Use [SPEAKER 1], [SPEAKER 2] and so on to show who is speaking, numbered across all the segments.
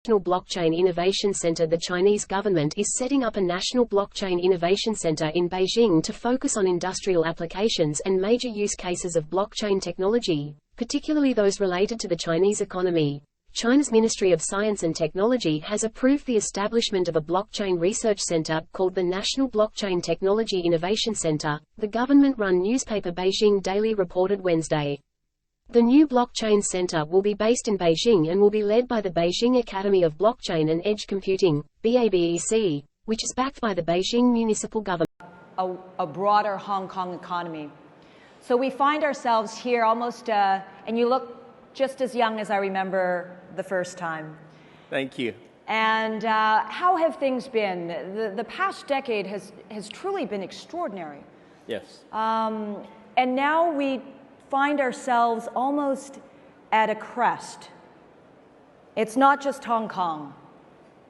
[SPEAKER 1] National Blockchain Innovation Center. The Chinese government is setting up a National Blockchain Innovation Center in Beijing to focus on industrial applications and major use cases of blockchain technology, particularly those related to the Chinese economy. China's Ministry of Science and Technology has approved the establishment of a blockchain research center, called the National Blockchain Technology Innovation Center, the government-run newspaper Beijing Daily reported Wednesday. The new blockchain center will be based in Beijing and will be led by the Beijing Academy of Blockchain and Edge Computing, BABEC, which is backed by the Beijing municipal government.
[SPEAKER 2] A broader Hong Kong economy. So we find ourselves here almost, and you look just as young as I remember the first time.
[SPEAKER 3] Thank you.
[SPEAKER 2] And how have things been? The past decade has truly been extraordinary.
[SPEAKER 3] Yes.
[SPEAKER 2] And now we find ourselves almost at a crest. It's not just Hong Kong.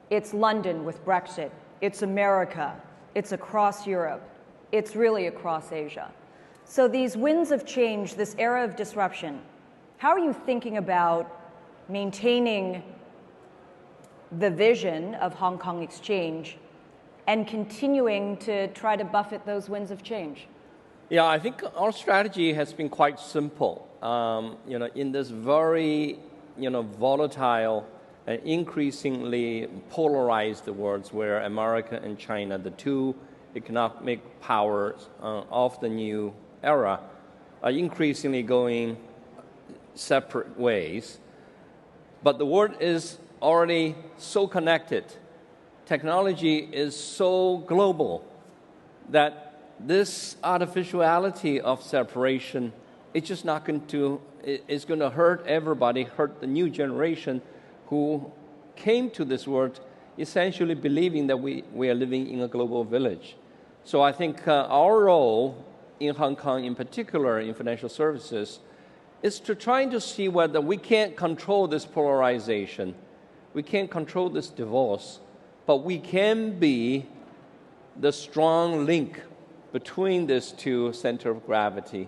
[SPEAKER 2] It's London with Brexit. It's America. It's across Europe. It's really across Asia. So these winds of change, this era of disruption, how are you thinking about maintaining the vision of Hong Kong Exchange and continuing to try to buffet those winds of change?
[SPEAKER 3] Yeah, I think our strategy has been quite simple. In this very, volatile and increasingly polarized world where America and China, the two economic powers of the new era, are increasingly going separate ways. But the world is already so connected. Technology is so global that this artificiality of separation it's going to hurt everybody, hurt the new generation who came to this world essentially believing that we are living in a global village. So I think our role in Hong Kong, in particular in financial services, is to trying to see whether we can't control this polarization, we can't control this divorce, but we can be the strong link between these two centers of gravity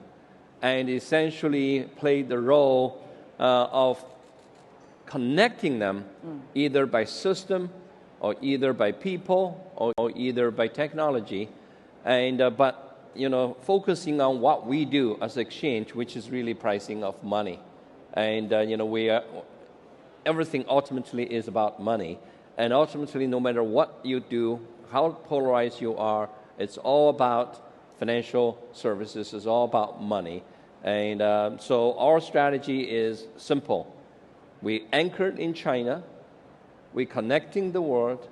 [SPEAKER 3] and essentially play the role of connecting them either by system or either by people or either by technology, and focusing on what we do as exchange, which is really pricing of money. And, everything ultimately is about money. And ultimately, no matter what you do, how polarized you are, it's all about financial services, it's all about money. And so our strategy is simple. We anchored in China, we connecting the world,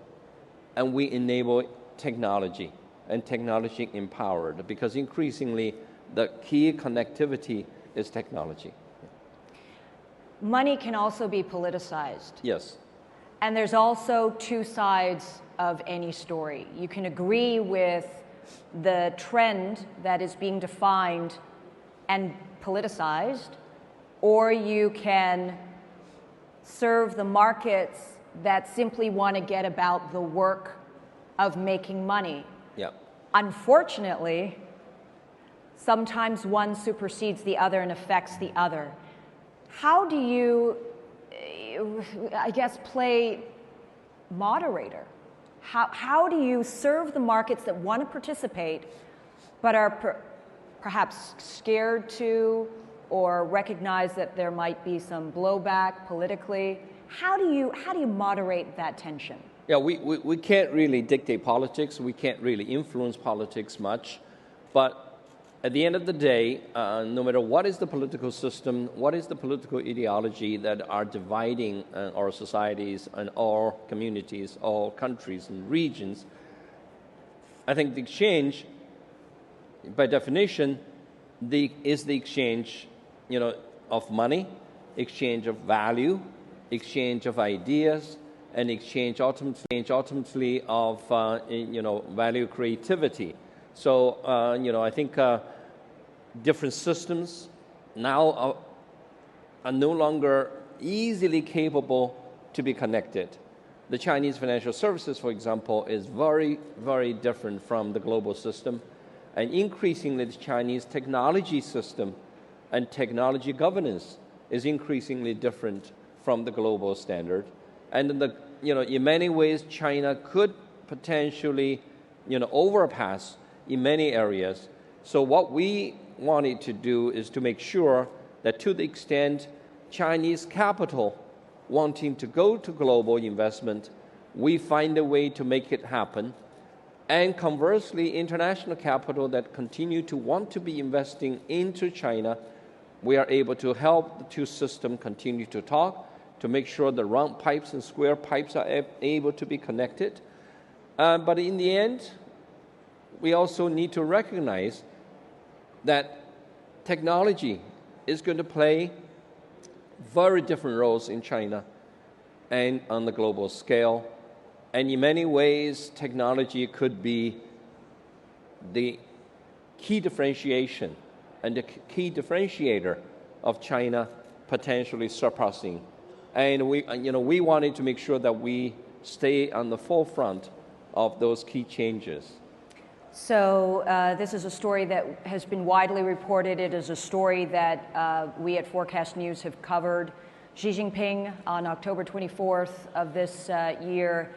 [SPEAKER 3] and we enable technology. And technology empowered, because increasingly the key connectivity is technology.
[SPEAKER 2] Money can also be politicized.
[SPEAKER 3] Yes.
[SPEAKER 2] And there's also two sides of any story. You can agree with the trend that is being defined and politicized, or you can serve the markets that simply want to get about the work of making money.
[SPEAKER 3] Yeah.
[SPEAKER 2] Unfortunately, sometimes one supersedes the other and affects the other. How do you, play moderator? How do you serve the markets that want to participate but are perhaps scared to or recognize that there might be some blowback politically? How do you moderate that tension?
[SPEAKER 3] Yeah, we can't really dictate politics. We can't really influence politics much. But at the end of the day, no matter what is the political system, what is the political ideology that are dividing our societies and our communities, all countries and regions, I think the exchange, by definition, is the exchange, of money, exchange of value, exchange of ideas, and exchange ultimately of value creativity. So I think different systems now are no longer easily capable to be connected. The Chinese financial services, for example, is very, very different from the global system, and increasingly the Chinese technology system and technology governance is increasingly different from the global standard. And the in many ways, China could potentially, overpass in many areas. So what we wanted to do is to make sure that to the extent Chinese capital wanting to go to global investment, we find a way to make it happen. And conversely, international capital that continue to want to be investing into China, we are able to help the two systems continue to talk, to make sure the round pipes and square pipes are able to be connected. But in the end, we also need to recognize that technology is going to play very different roles in China and on the global scale. And in many ways, technology could be the key differentiation and the key differentiator of China potentially surpassing. And we wanted to make sure that we stay on the forefront of those key changes.
[SPEAKER 2] So this is a story that has been widely reported. It is a story that we at Forecast News have covered. Xi Jinping on October 24th of this year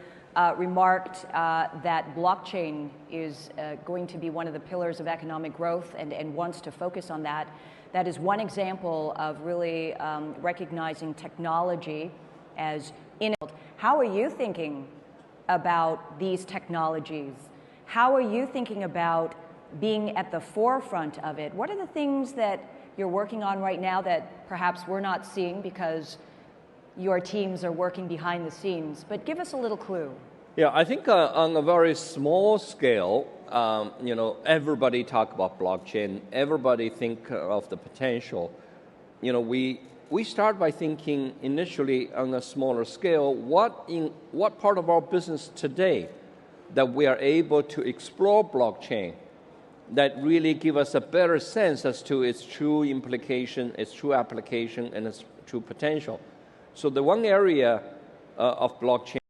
[SPEAKER 2] remarked that blockchain is going to be one of the pillars of economic growth and wants to focus on that. That is one example of really recognizing technology as inevitable. How are you thinking about these technologies? How are you thinking about being at the forefront of it? What are the things that you're working on right now that perhaps we're not seeing because your teams are working behind the scenes? But give us a little clue.
[SPEAKER 3] Yeah, I think on a very small scale, everybody talk about blockchain. Everybody think of the potential. We start by thinking initially on a smaller scale. What part of our business today that we are able to explore blockchain that really give us a better sense as to its true implication, its true application, and its true potential. So the one area of blockchain